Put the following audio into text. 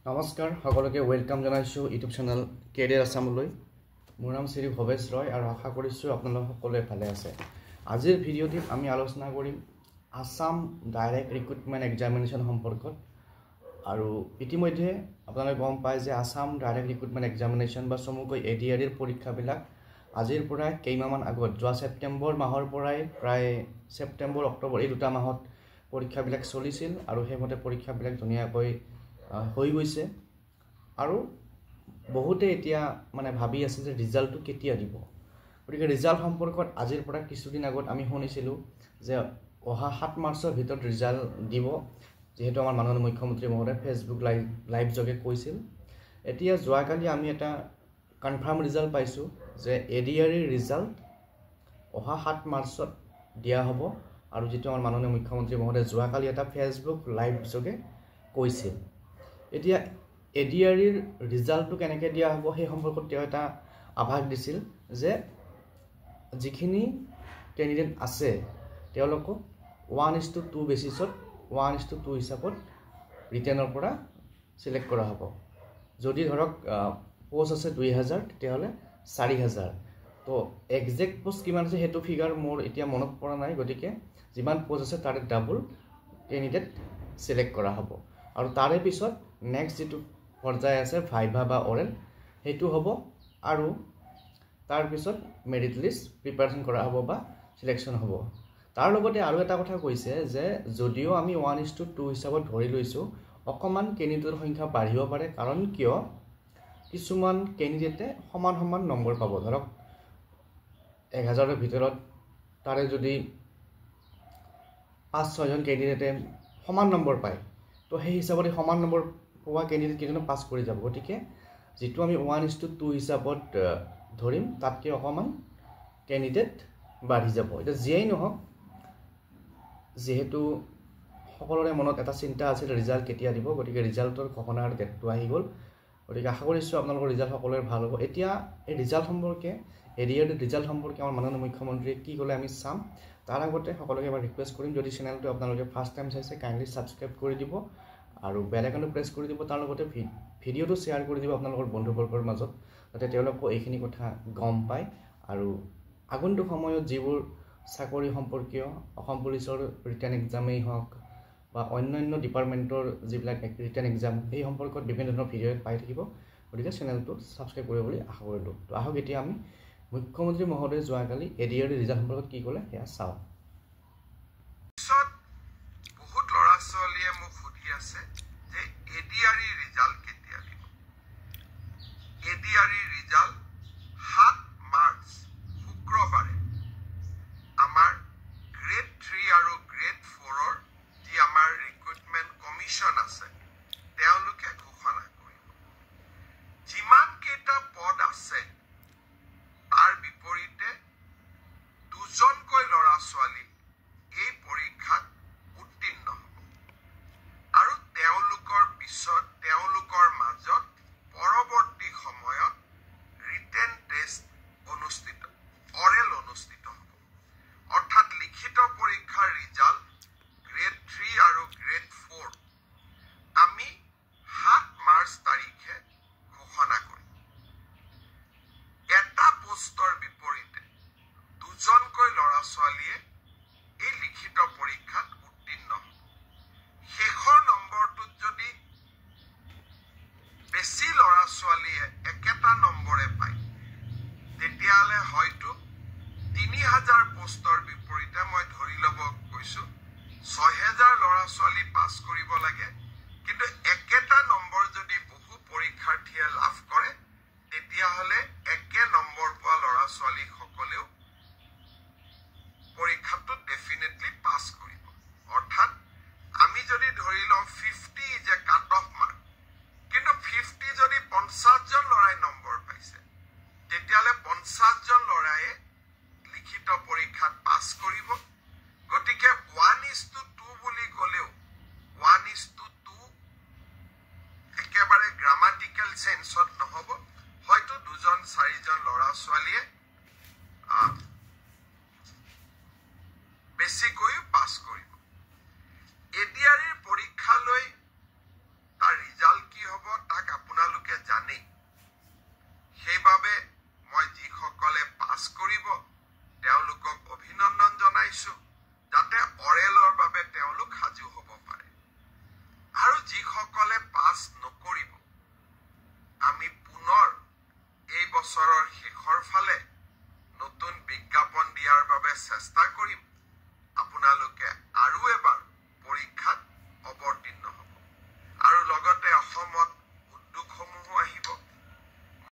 নমস্কাৰ সকলোকে ওয়েলকাম জনাইছো ইউটিউব চেনেল কেৰিয়াৰ আসামলৈ। মোৰ নাম শ্ৰী ভৱেশ ৰয় আৰু আশা কৰিছো আপোনালোক সকলোৱে ভালে আছে। আজিৰ ভিডিঅ'টিত আমি আলোচনা কৰিম আসাম ডাইৰেক্ট ৰিক্ৰুটমেণ্ট এক্সামিনেশ্যন সম্পৰ্কত। আৰু ইতিমধ্যে আপোনালোকে গম পায় যে আসাম ডাইৰেক্ট ৰিক্ৰুটমেণ্ট এক্সামিনেশ্যন বা চমুকৈ এডিআৰইৰ পৰীক্ষাবিলাক আজিৰ পৰা কেইমাহমান আগত যোৱা ছেপ্টেম্বৰ মাহৰ পৰাই প্ৰায় ছেপ্টেম্বৰ অক্টোবৰ এই দুটা মাহত পৰীক্ষাবিলাক চলিছিল আৰু সেইমতে পৰীক্ষাবিলাক ধুনীয়াকৈ হৈ গৈছে আৰু বহুতে এতিয়া ভাবি আছে যে ৰিজাল্টটো কেতিয়া দিব। গতিকে ৰিজাল্ট সম্পৰ্কত আজিৰ পৰা কিছুদিন আগত আমি শুনিছিলোঁ যে অহা 7 মাৰ্চৰ ভিতৰত ৰিজাল্ট দিব, যেহেতু আমাৰ মাননীয় মুখ্যমন্ত্ৰী মহোদয়ে ফেচবুক লাইভ যোগে কৈছিল। এতিয়া যোৱাকালি আমি এটা কনফাৰ্ম ৰিজাল্ট পাইছোঁ যে এডিআৰইৰ ৰিজাল্ট অহা 7 মাৰ্চত দিয়া হ'ব। আৰু যেটো আমাৰ মাননীয় মুখ্যমন্ত্ৰী মহোদয়ে যোৱাকালি এটা ফেচবুক লাইভ যোগে কৈছিল। এতিয়া এডিআৰইৰ ৰিজাল্টটো কেনেকৈ দিয়া হ'ব সেই সম্পৰ্কত তেওঁ এটা আভাস দিছিল যে যিখিনি কেণ্ডিডেট আছে তেওঁলোকক 1:2 বেচিছত 1:2 হিচাপত ৰিটেনৰ পৰা সিলেক্ট কৰা হ'ব। যদি ধৰক পোষ্ট আছে 2000 তেতিয়াহ'লে 4000। তো এক্সাক্ট পোষ্ট কিমান আছে সেইটো ফিগাৰ মোৰ এতিয়া মনত পৰা নাই, গতিকে যিমান পোষ্ট আছে তাৰে ডাবল কেণ্ডিডেট সিলেক্ট কৰা হ'ব। আৰু তাৰে পিছত নেক্সট যেটো পৰ্যায় আছে ভাইভা বা অৰেল সেইটো হ'ব আৰু তাৰ পিছত মেৰিট লিষ্ট প্ৰিপাৰেশ্যন কৰা হ'ব বা সিলেকশ্যন হ'ব। তাৰ লগতে আৰু এটা কথা কৈছে যে যদিও আমি 1:2 হিচাপত ধৰি লৈছোঁ, অকণমান কেণ্ডিডেটৰ সংখ্যা বাঢ়িব পাৰে। কাৰণ কিয় কিছুমান কেণ্ডিডেটে সমান নম্বৰ পাব। ধৰক 1000ৰ ভিতৰত তাৰে যদি 5-6জন কেণ্ডিডেটে সমান নম্বৰ পায়, তো সেই হিচাপত সমান নম্বৰ পোৱা কেণ্ডিডেট কেইজনে পাছ কৰি যাব। গতিকে যেটো আমি 1:2 হিচাপত ধৰিম তাতকৈ অকণমান কেণ্ডিডেট বাঢ়ি যাব। এতিয়া যিয়েই নহওক, যিহেতু সকলোৰে মনত এটা চিন্তা আছিল ৰিজাল্ট কেতিয়া দিব, গতিকে ৰিজাল্টৰ ঘোষণাৰ ডেটটো আহি গ'ল। গতিকে আশা কৰিছোঁ আপোনালোকৰ ৰিজাল্ট সকলোৰে ভাল হ'ব। এতিয়া এই ৰিজাল্ট সম্পৰ্কে এডিআৰইৰ ৰিজাল্ট সম্পৰ্কে আমাৰ মাননীয় মুখ্যমন্ত্ৰীয়ে কি ক'লে আমি চাম। তাৰ আগতে সকলোকে এবাৰ ৰিকুৱেষ্ট কৰিম, যদি চেনেলটো আপোনালোকে ফাৰ্ষ্ট টাইম চাইছে কাইণ্ডলি ছাবস্ক্ৰাইব কৰি দিব আৰু বেল আইকনটো প্ৰেছ কৰি দিব। তাৰ লগতে ভিডিঅ'টো শ্বেয়াৰ কৰি দিব আপোনালোকৰ বন্ধুবৰ্গৰ মাজত, যাতে তেওঁলোকেও এইখিনি কথা গম পায়। আৰু আগন্তুক সময়ত যিবোৰ চাকৰি সম্পৰ্কীয় অসম পুলিচৰ ৰিটেন এক্সামেই হওক বা অন্যান্য ডিপাৰ্টমেণ্টৰ যিবিলাক ৰিটেন এক্সাম সেই সম্পৰ্কত বিভিন্ন ধৰণৰ ভিডিঅ' পাই থাকিব। গতিকে চেনেলটো ছাবস্ক্ৰাইব কৰিব বুলি আশা কৰিলোঁ। তো আহক এতিয়া আমি মুখ্যমন্ত্ৰী মহোদয়ে যোৱাকালি এডিআৰইৰ ৰিজাল্ট সম্পৰ্কত কি ক'লে সেয়া চাওঁ। বহুত ল'ৰা ছোৱালীয়ে মোক সুধি আছে যে এডিআৰইৰ ৰিজাল্ট কেতিয়া দিব। এডিআৰইৰ ৰিজাল্ট 7 মাৰ্চ শুক্ৰবাৰে আমাৰ গ্ৰেড 3 আৰু গ্ৰেড 4ৰ যি আমাৰ ৰিক্ৰুটমেণ্ট কমিশ্যন আছে তেওঁলোকে ঘোষণা কৰিব। যিমান কেইটা পদ আছে তাৰ বিপৰীতে 2জনকৈ ল'ৰা ছোৱালী বছৰৰ